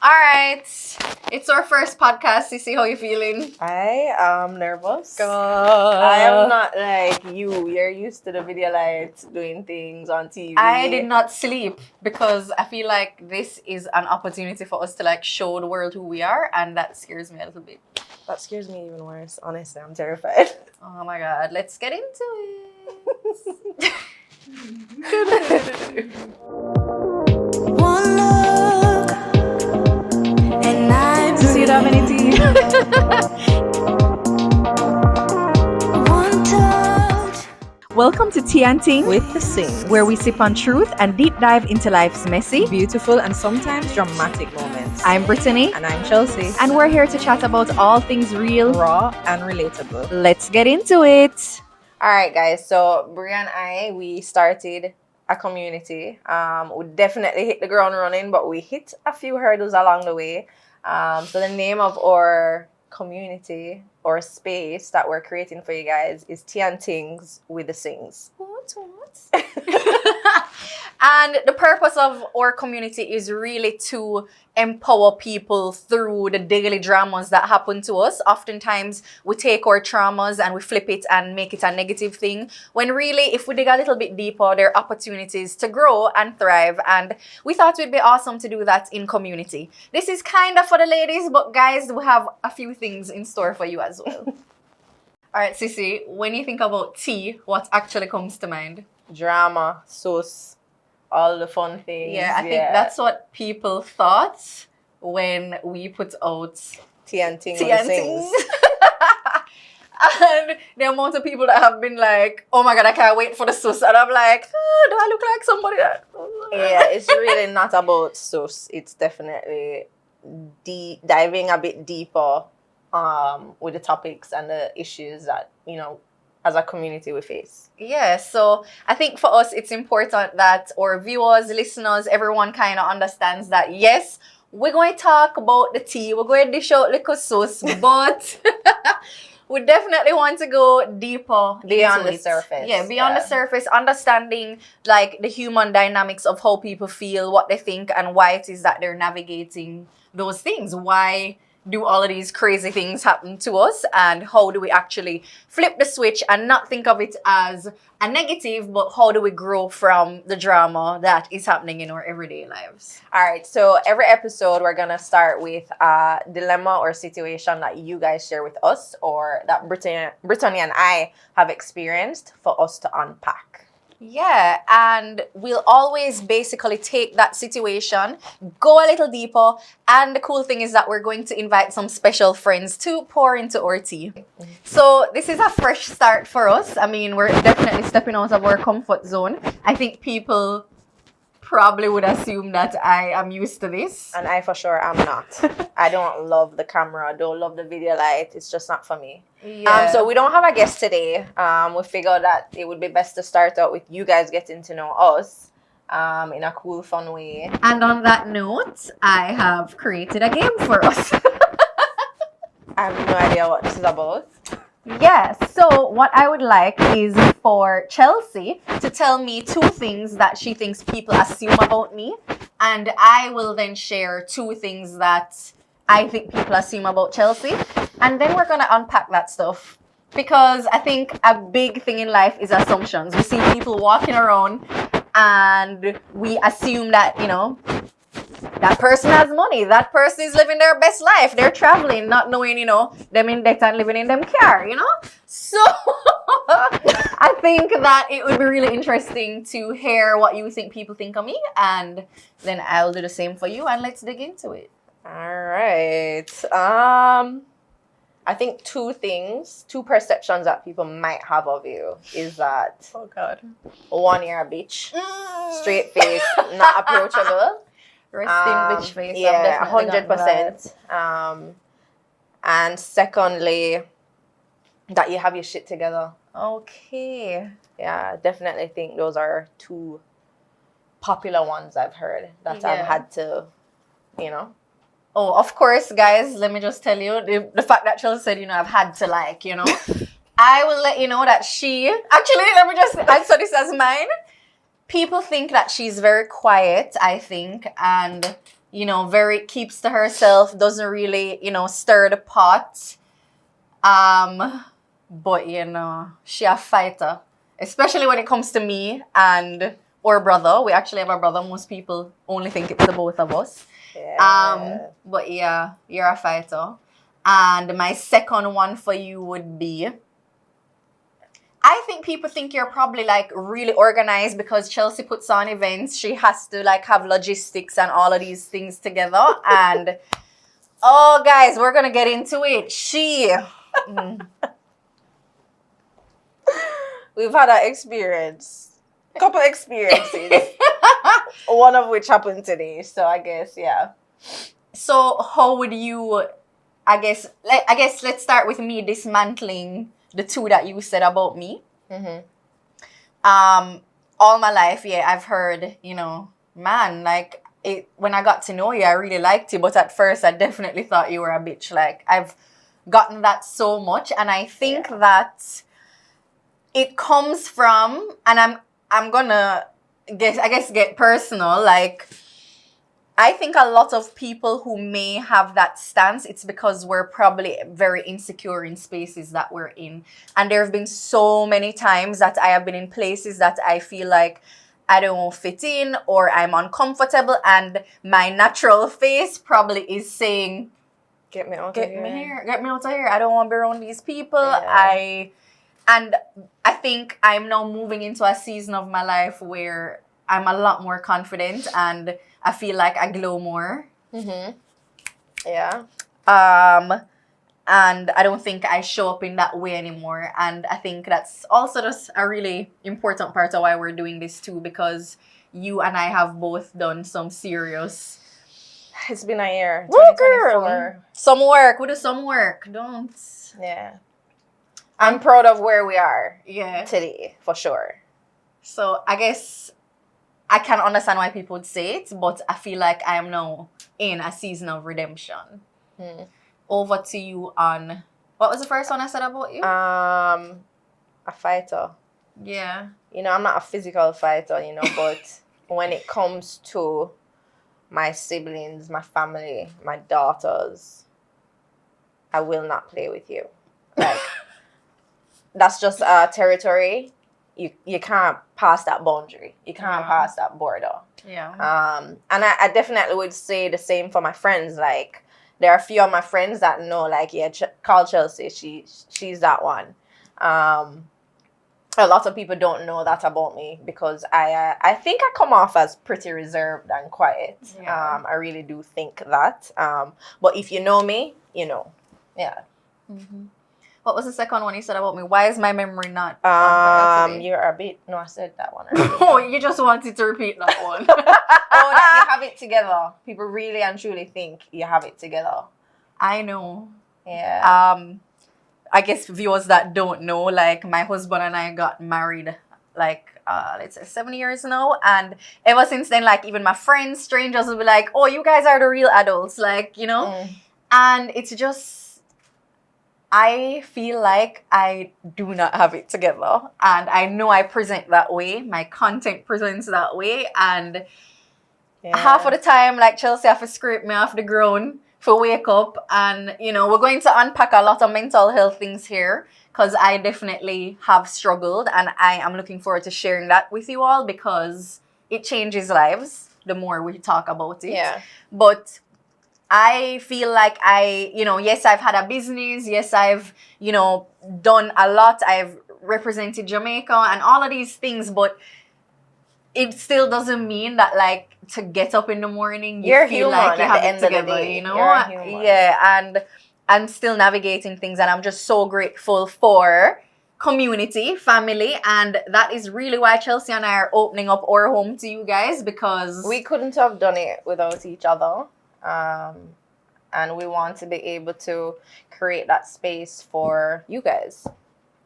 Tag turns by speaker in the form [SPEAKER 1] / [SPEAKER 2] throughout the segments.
[SPEAKER 1] All right. It's our first podcast. Sissy, how you feeling?
[SPEAKER 2] I am nervous.
[SPEAKER 1] God.
[SPEAKER 2] I am not like you. You're used to the video lights, doing things on TV.
[SPEAKER 1] I did not sleep because I feel like this is an opportunity for us to like show the world who we are, and that scares me a little bit.
[SPEAKER 2] That scares me even worse. Honestly, I'm terrified.
[SPEAKER 1] Oh my God. Let's get into it.
[SPEAKER 3] One look, and I
[SPEAKER 1] See that many teeth?
[SPEAKER 3] one touch.
[SPEAKER 1] Welcome to Tea and Ting,
[SPEAKER 2] With the sing.
[SPEAKER 1] where we sip on truth and deep dive into life's messy.
[SPEAKER 2] Beautiful and sometimes dramatic moments.
[SPEAKER 1] I'm Brittany,
[SPEAKER 2] And I'm Chelsea.
[SPEAKER 1] and we're here to chat about all things real.
[SPEAKER 2] Raw and relatable.
[SPEAKER 1] Let's get into it.
[SPEAKER 2] Alright guys, so Bri and I, we started a community. We definitely hit the ground running, but we hit a few hurdles along the way. So the name of our community or space that we're creating for you guys is Tea and Tings with the Sings.
[SPEAKER 1] What? And the purpose of our community is really to empower people through the daily dramas that happen to us. Oftentimes, we take our traumas and we flip it and make it a negative thing, when really, if we dig a little bit deeper, there are opportunities to grow and thrive. And we thought it would be awesome to do that in community. This is kind of for the ladies, but guys, we have a few things in store for you as well. All right, Sissy, when you think about tea, what actually comes to mind?
[SPEAKER 2] Drama, sauce, all the fun things.
[SPEAKER 1] Yeah, I think that's what people thought when we put out
[SPEAKER 2] Tea and Ting
[SPEAKER 1] Tea
[SPEAKER 2] with the
[SPEAKER 1] and
[SPEAKER 2] Sings.
[SPEAKER 1] Ting. And the amount of people that have been like, oh my God, I can't wait for the sauce. And I'm like, oh, do I look like somebody that...
[SPEAKER 2] Yeah, it's really not about sauce. It's definitely diving a bit deeper with the topics and the issues that, you know, as a community we face.
[SPEAKER 1] Yeah, so I think for us, it's important that our viewers, listeners, everyone kind of understands that, yes, we're going to talk about the tea, we're going to dish out little sauce, but we definitely want to go deeper
[SPEAKER 2] Beyond
[SPEAKER 1] into
[SPEAKER 2] the
[SPEAKER 1] it.
[SPEAKER 2] surface.
[SPEAKER 1] Yeah, beyond the surface, understanding like the human dynamics of how people feel, what they think, and why it is that they're navigating those things. Why do all of these crazy things happen to us, and how do we actually flip the switch and not think of it as a negative, but how do we grow from the drama that is happening in our everyday lives?
[SPEAKER 2] All right, so every episode we're going to start with a dilemma or situation that you guys share with us, or that Brittany and I have experienced for us to unpack.
[SPEAKER 1] Yeah, and we'll always basically take that situation, go a little deeper, and the cool thing is that we're going to invite some special friends to pour into our tea. So this is a fresh start for us. I mean, we're definitely stepping out of our comfort zone. I think people probably would assume that I am used to this.
[SPEAKER 2] And I for sure am not. I don't love the camera, don't love the video light. It's just not for me.
[SPEAKER 1] Yeah.
[SPEAKER 2] So we don't have a guest today. We figured that it would be best to start out with you guys getting to know us in a cool, fun way.
[SPEAKER 1] And on that note, I have created a game for us.
[SPEAKER 2] I have no idea what this is about.
[SPEAKER 1] Yes, so what I would like is for Chelsea to tell me 2 things that she thinks people assume about me, and I will then share 2 things that I think people assume about Chelsea, and then we're gonna unpack that stuff, because I think a big thing in life is assumptions. We see people walking around and we assume that, you know, that person has money, that person is living their best life, they're traveling, not knowing, you know, them in debt and living in them car, you know. So I think that it would be really interesting to hear what you think people think of me, and then I'll do the same for you, and let's dig into it.
[SPEAKER 2] All right. I think 2 perceptions that people might have of you is that,
[SPEAKER 1] Oh God.
[SPEAKER 2] 1, you're a bitch, straight face, not approachable.
[SPEAKER 1] Rest in bitch face.
[SPEAKER 2] Yeah,
[SPEAKER 1] I've definitely gotten
[SPEAKER 2] 100%. And secondly, that you have your shit together.
[SPEAKER 1] that. Okay.
[SPEAKER 2] Yeah, I definitely think those are 2 popular ones I've heard that
[SPEAKER 1] Yeah.
[SPEAKER 2] I've had to, you know.
[SPEAKER 1] Oh, of course, guys, let me just tell you, the fact that Chelsea said, you know, I've had to, like, you know, I will let you know that she, actually, let me just answer this as mine. People think that she's very quiet, I think, and very keeps to herself, doesn't really, stir the pot. But she a fighter, especially when it comes to me and our brother. We actually have a brother. Most people only think it's the both of us.
[SPEAKER 2] Yeah.
[SPEAKER 1] But yeah, you're a fighter. And my second one for you would be, I think people think you're probably like really organized because Chelsea puts on events. She has to like have logistics and all of these things together. And oh, guys, we're gonna get into it.
[SPEAKER 2] We've had an experience, a couple experiences, one of which happened today. So I guess, yeah.
[SPEAKER 1] So how would you? I guess let's start with me dismantling the two that you said about me. All my life, yeah, I've heard, man, like when I got to know you, I really liked you, but at first I definitely thought you were a bitch. Like I've gotten that so much, and I think that it comes from, and I'm gonna get personal, like. I think a lot of people who may have that stance, it's because we're probably very insecure in spaces that we're in. And there have been so many times that I have been in places that I feel like I don't fit in or I'm uncomfortable, and my natural face probably is saying,
[SPEAKER 2] Get me out
[SPEAKER 1] get
[SPEAKER 2] of
[SPEAKER 1] me
[SPEAKER 2] here.
[SPEAKER 1] here, get me out of here. I don't want to be around these people.
[SPEAKER 2] Yeah.
[SPEAKER 1] And I think I'm now moving into a season of my life where I'm a lot more confident and I feel like I glow more.
[SPEAKER 2] Yeah.
[SPEAKER 1] And I don't think I show up in that way anymore. And I think that's also just a really important part of why we're doing this too, because you and I have both done some serious.
[SPEAKER 2] It's been a year.
[SPEAKER 1] Woo,
[SPEAKER 2] 2024.
[SPEAKER 1] girl. Some work. We do some work. Don't.
[SPEAKER 2] Yeah. I'm proud of where we are
[SPEAKER 1] today,
[SPEAKER 2] for sure.
[SPEAKER 1] So I guess I can understand why people would say it, but I feel like I am now in a season of redemption. Over to you on, what was the first one I said about you?
[SPEAKER 2] A fighter.
[SPEAKER 1] Yeah.
[SPEAKER 2] I'm not a physical fighter, but when it comes to my siblings, my family, my daughters, I will not play with you. Like, that's just a territory. You can't pass that boundary. You can't pass that border.
[SPEAKER 1] Yeah.
[SPEAKER 2] And I definitely would say the same for my friends. Like, there are a few of my friends that know, like, call Chelsea. She's that one. A lot of people don't know that about me because I think I come off as pretty reserved and quiet.
[SPEAKER 1] Yeah.
[SPEAKER 2] I really do think that. But if you know me, you know. Yeah.
[SPEAKER 1] What was the second one you said about me? Why is my memory not?
[SPEAKER 2] You're a bit. No, I said that one.
[SPEAKER 1] Oh, you just wanted to repeat that one.
[SPEAKER 2] That you have it together. People really and truly think you have it together.
[SPEAKER 1] I know.
[SPEAKER 2] Yeah.
[SPEAKER 1] I guess viewers that don't know, like my husband and I got married like let's say 7 years now, and ever since then, like even my friends, strangers will be like, "Oh, you guys are the real adults," like and it's just. I feel like I do not have it together, and I know I present that way. My content presents that way, and half of the time, like Chelsea have to scrape me off the ground for wake up, and we're going to unpack a lot of mental health things here because I definitely have struggled, and I am looking forward to sharing that with you all because it changes lives the more we talk about it.
[SPEAKER 2] Yeah.
[SPEAKER 1] But I feel like yes, I've had a business. Yes, I've, done a lot. I've represented Jamaica and all of these things, but it still doesn't mean that, like, to get up in the morning, you feel like you have it together, Yeah, and I'm still navigating things, and I'm just so grateful for community, family, and that is really why Chelsea and I are opening up our home to you guys, because
[SPEAKER 2] we couldn't have done it without each other. And we want to be able to create that space for you guys.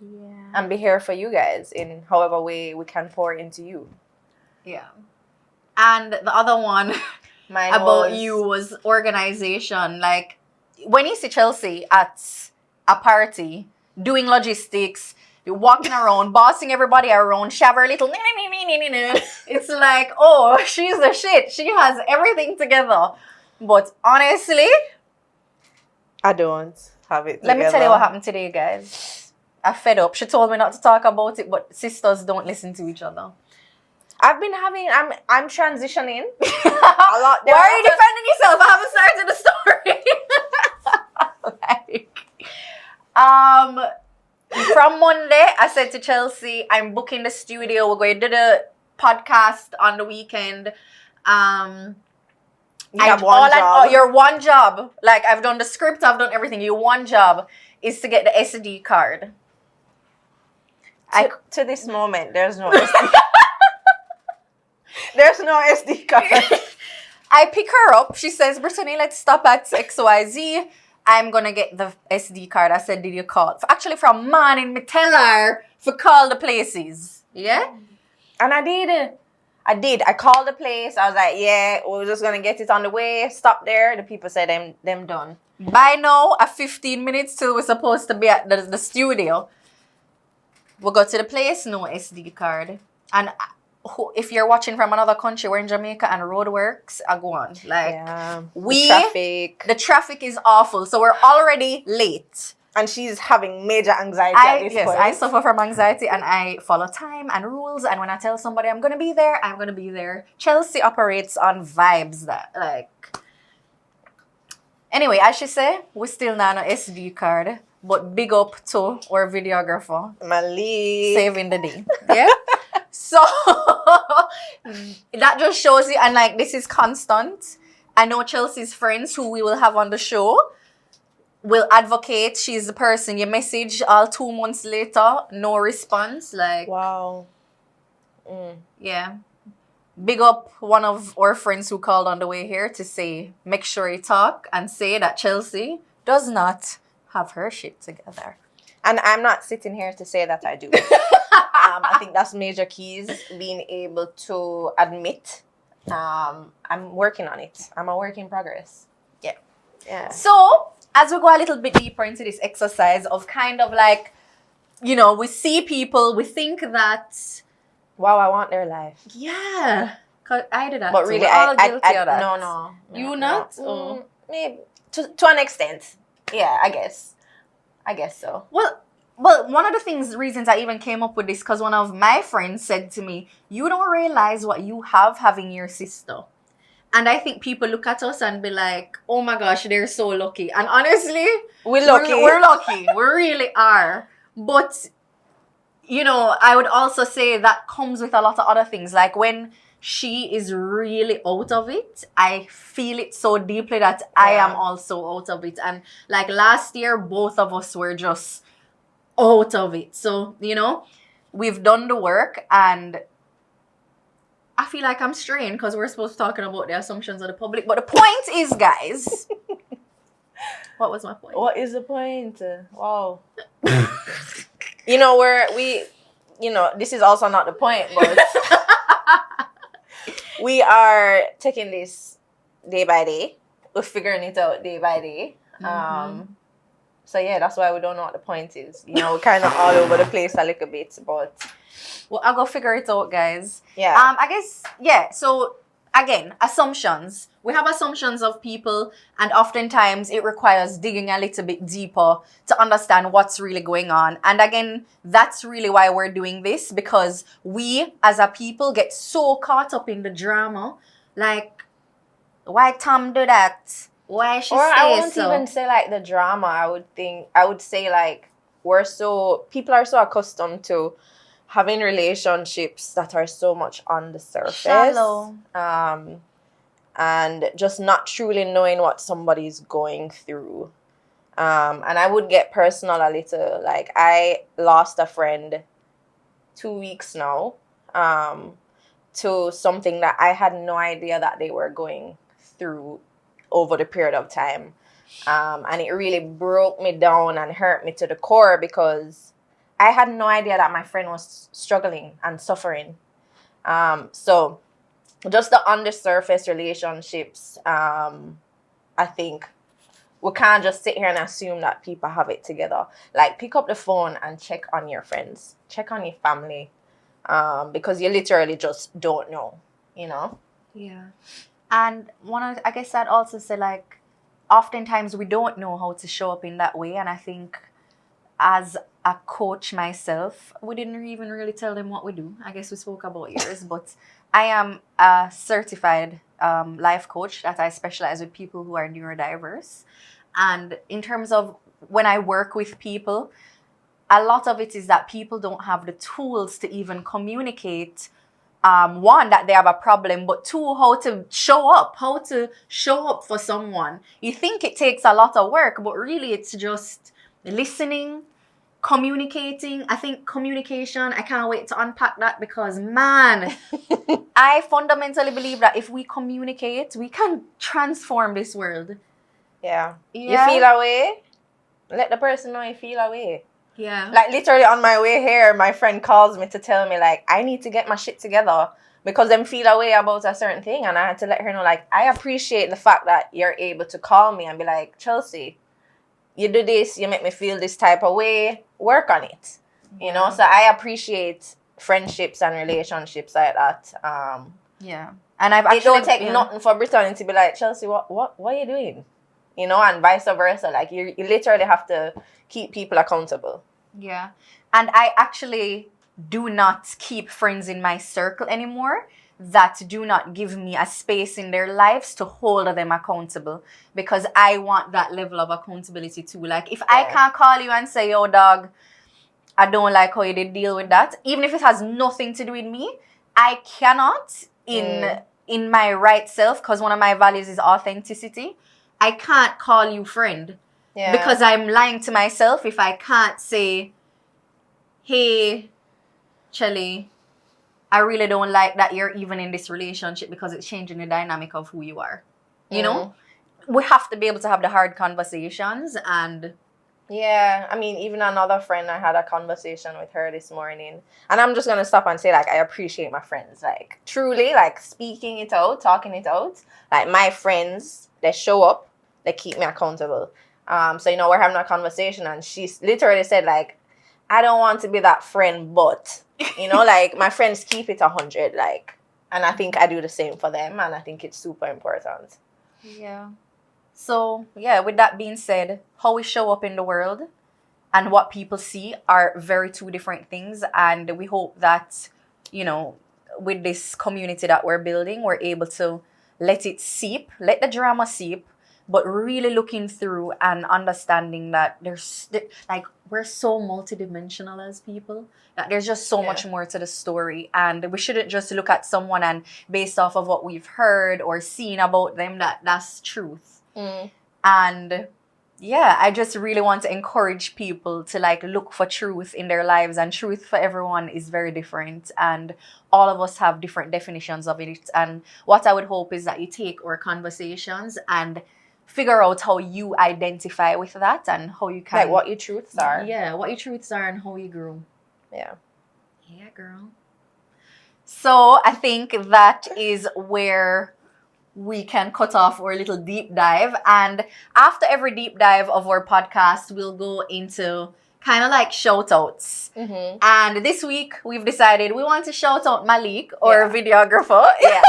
[SPEAKER 1] Yeah.
[SPEAKER 2] And be here for you guys in however way we can pour into you.
[SPEAKER 1] Yeah. And the other one about you was organization. Like, when you see Chelsea at a party, doing logistics, You're walking around, bossing everybody around, shove her little. It's like, oh, she's the shit. She has everything together. But honestly,
[SPEAKER 2] I don't have it
[SPEAKER 1] let me tell you
[SPEAKER 2] together.
[SPEAKER 1] what happened today, guys. I fed up. She told me not to talk about it, but sisters don't listen to each other.
[SPEAKER 2] I'm transitioning a lot.
[SPEAKER 1] Why are you defending yourself? I haven't started the story. From Monday, I said to Chelsea, I'm booking the studio. We're going to do the podcast on the weekend.
[SPEAKER 2] You have one job.
[SPEAKER 1] Your one job, like I've done the script, I've done everything. Your one job is to get the SD card.
[SPEAKER 2] To this moment, there's no SD. There's no SD card.
[SPEAKER 1] I pick her up. She says, Brittany, let's stop at XYZ. I'm going to get the SD card. I said, did you call? Actually, from morning, me tell her to call the places. Yeah?
[SPEAKER 2] And I did. I called the place. I was like, yeah, we're just going to get it on the way. Stop there. The people said, them done.
[SPEAKER 1] By now, 15 minutes till we're supposed to be at the studio. We go to the place, no SD card. And if you're watching from another country, we're in Jamaica and roadworks are going. Like,
[SPEAKER 2] yeah,
[SPEAKER 1] the traffic is awful. So we're already late.
[SPEAKER 2] And she's having major anxiety at this point.
[SPEAKER 1] I suffer from anxiety and I follow time and rules. And when I tell somebody I'm going to be there, I'm going to be there. Chelsea operates on vibes that, like... Anyway, as she say, we still not on SD card. But big up to our videographer.
[SPEAKER 2] Malik.
[SPEAKER 1] Saving the day. Yeah? So, that just shows you, and like, this is constant. I know Chelsea's friends who we will have on the show will advocate. She's the person you message all 2 months later, no response. Like,
[SPEAKER 2] wow.
[SPEAKER 1] Yeah. Big up one of our friends who called on the way here to say, make sure you talk and say that Chelsea does not have her shit together.
[SPEAKER 2] And I'm not sitting here to say that I do. I think that's major keys, being able to admit. I'm working on it. I'm a work in progress. Yeah.
[SPEAKER 1] So, as we go a little bit deeper into this exercise of kind of like, you know, we see people, we think that...
[SPEAKER 2] Wow, I want their life.
[SPEAKER 1] Yeah. 'Cause I did that
[SPEAKER 2] But
[SPEAKER 1] too.
[SPEAKER 2] really,
[SPEAKER 1] We're all guilty of that.
[SPEAKER 2] No.
[SPEAKER 1] You not?
[SPEAKER 2] Oh. Maybe. To an extent. Yeah, I guess so.
[SPEAKER 1] Well, one of the reasons I even came up with this, because one of my friends said to me, you don't realize what you have having your sister. And I think people look at us and be like, oh my gosh, they're so lucky. And honestly,
[SPEAKER 2] we're lucky.
[SPEAKER 1] We're lucky. We really are. But, you know, I would also say that comes with a lot of other things. Like when she is really out of it, I feel it so deeply that I am also out of it. And like last year, both of us were just out of it. So, you know, we've done the work and I feel like I'm straying because we're supposed to be talking about the assumptions of the public. But the point is, guys, what was my point?
[SPEAKER 2] What is the point? Wow. You know, this is also not the point, but we are taking this day by day. We're figuring it out day by day. So yeah, that's why we don't know what the point is. You know, we're kind of all over the place a little bit, but...
[SPEAKER 1] Well, I'll go figure it out, guys.
[SPEAKER 2] Yeah.
[SPEAKER 1] I guess, yeah. So, again, assumptions. We have assumptions of people, and oftentimes it requires digging a little bit deeper to understand what's really going on. And again, that's really why we're doing this, because we, as a people, get so caught up in the drama. Like, why Tom do that? Why she say so?
[SPEAKER 2] Or I won't even say, like, the drama. I would say, like, people are so accustomed to having relationships that are so much on the surface.
[SPEAKER 1] Shallow.
[SPEAKER 2] And just not truly knowing what somebody's going through. And I would get personal a little. Like, I lost a friend 2 weeks now to something that I had no idea that they were going through over the period of time. And it really broke me down and hurt me to the core because I had no idea that my friend was struggling and suffering. So just the on the surface relationships, I think we can't just sit here and assume that people have it together. Like, pick up the phone and check on your friends, check on your family, because you literally just don't know, you know?
[SPEAKER 1] Yeah. And I guess I'd also say, like, oftentimes we don't know how to show up in that way. And I think as a coach myself, we didn't even really tell them what we do. I guess we spoke about yours, but I am a certified life coach that I specialize with people who are neurodiverse. And in terms of when I work with people, a lot of it is that people don't have the tools to even communicate, one, that they have a problem, but two, how to show up for someone. You think it takes a lot of work, but really it's just listening, communicating. I think communication, I can't wait to unpack that, because man, I fundamentally believe that if we communicate, we can transform this world.
[SPEAKER 2] Yeah.
[SPEAKER 1] Yeah.
[SPEAKER 2] You feel away? Let the person know you feel away.
[SPEAKER 1] Yeah.
[SPEAKER 2] Like, literally on my way here, my friend calls me to tell me, like, I need to get my shit together because them feel away about a certain thing. And I had to let her know, like, I appreciate the fact that you're able to call me and be like, Chelsea, you do this, you make me feel this type of way, work on it. You know? So I appreciate friendships and relationships like that.
[SPEAKER 1] Yeah. And I've
[SPEAKER 2] It don't
[SPEAKER 1] actually
[SPEAKER 2] take nothing for Brittany to be like, Chelsea, what are you doing? You know, and vice versa. Like, you literally have to keep people accountable.
[SPEAKER 1] Yeah. And I actually do not keep friends in my circle anymore that do not give me a space in their lives to hold them accountable, because I want that level of accountability too. Like, if I can't call you and say, yo, dog, I don't like how you did deal with that, even if it has nothing to do with me, I cannot in my right self, because one of my values is authenticity. I can't call you friend.
[SPEAKER 2] Yeah.
[SPEAKER 1] Because I'm lying to myself if I can't say, hey, Chelly, I really don't like that you're even in this relationship, because it's changing the dynamic of who you are. You know? We have to be able to have the hard conversations. And
[SPEAKER 2] yeah, I mean, even another friend, I had a conversation with her this morning. And I'm just going to stop and say, like, I appreciate my friends. Like, truly, like, speaking it out, talking it out. Like, my friends, they show up, they keep me accountable. So, you know, we're having a conversation and she literally said, like, I don't want to be that friend, but, you know, like, my friends keep it 100, like, and I think I do the same for them, and I think it's super important.
[SPEAKER 1] yeah. So, yeah, with that being said, how we show up in the world and what people see are very two different things. And we hope that, you know, with this community that we're building, we're able to let it seep, let the drama seep, but really looking through and understanding that like, we're so multidimensional as people, that there's just so much more to the story. And we shouldn't just look at someone and based off of what we've heard or seen about them, that's truth. And yeah, I just really want to encourage people to, like, look for truth in their lives, and truth for everyone is very different, and all of us have different definitions of it. And what I would hope is that you take our conversations and figure out how you identify with that and how you can,
[SPEAKER 2] like, what your truths are.
[SPEAKER 1] Yeah, what your truths are and how you grow.
[SPEAKER 2] Yeah
[SPEAKER 1] Girl. So I think that is where we can cut off our little deep dive. And after every deep dive of our podcast, we'll go into kind of like shout outs. And this week we've decided we want to shout out Malik, our videographer.
[SPEAKER 2] Yeah.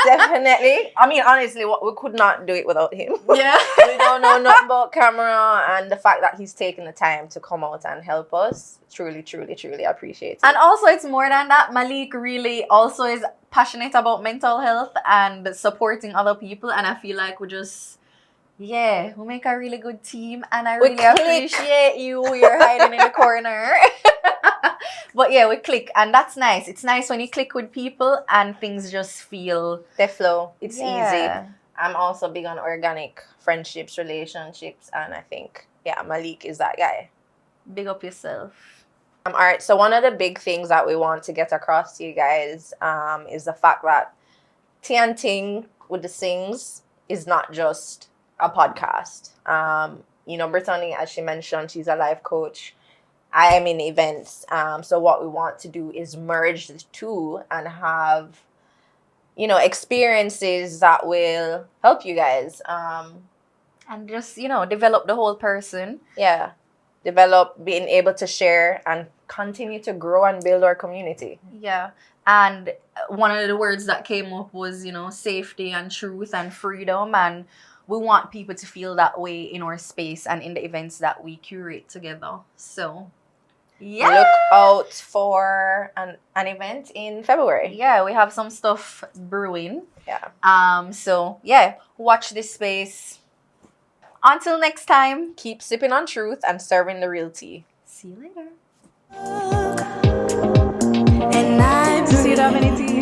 [SPEAKER 2] Definitely. I mean, honestly, we could not do it without him.
[SPEAKER 1] Yeah.
[SPEAKER 2] We don't know nothing about camera, and the fact that he's taken the time to come out and help us, truly, truly, truly appreciate it.
[SPEAKER 1] And also, it's more than that. Malik really also is passionate about mental health and supporting other people, and I feel like we make a really good team, and I really appreciate you. You're hiding in the corner. But yeah, we click, and that's nice. It's nice when you click with people and things just feel...
[SPEAKER 2] They flow. It's easy. I'm also big on organic friendships, relationships, and I think, Malik is that guy.
[SPEAKER 1] Big up yourself.
[SPEAKER 2] All right, so one of the big things that we want to get across to you guys is the fact that Ting with the Sings is not just a podcast. You know, Brittany, as she mentioned, she's a life coach. I am in events. So what we want to do is merge the two and have, you know, experiences that will help you guys.
[SPEAKER 1] And just, develop the whole person.
[SPEAKER 2] Yeah. Develop, being able to share and continue to grow and build our community.
[SPEAKER 1] Yeah. And one of the words that came up was, safety and truth and freedom. And we want people to feel that way in our space and in the events that we curate together. So, yeah.
[SPEAKER 2] Look out for an event in February.
[SPEAKER 1] Yeah, we have some stuff brewing.
[SPEAKER 2] Yeah.
[SPEAKER 1] So, yeah, watch this space. Until next time.
[SPEAKER 2] Keep sipping on truth and serving the real tea.
[SPEAKER 1] See you later.
[SPEAKER 3] And I brew.
[SPEAKER 1] See you, Dominic.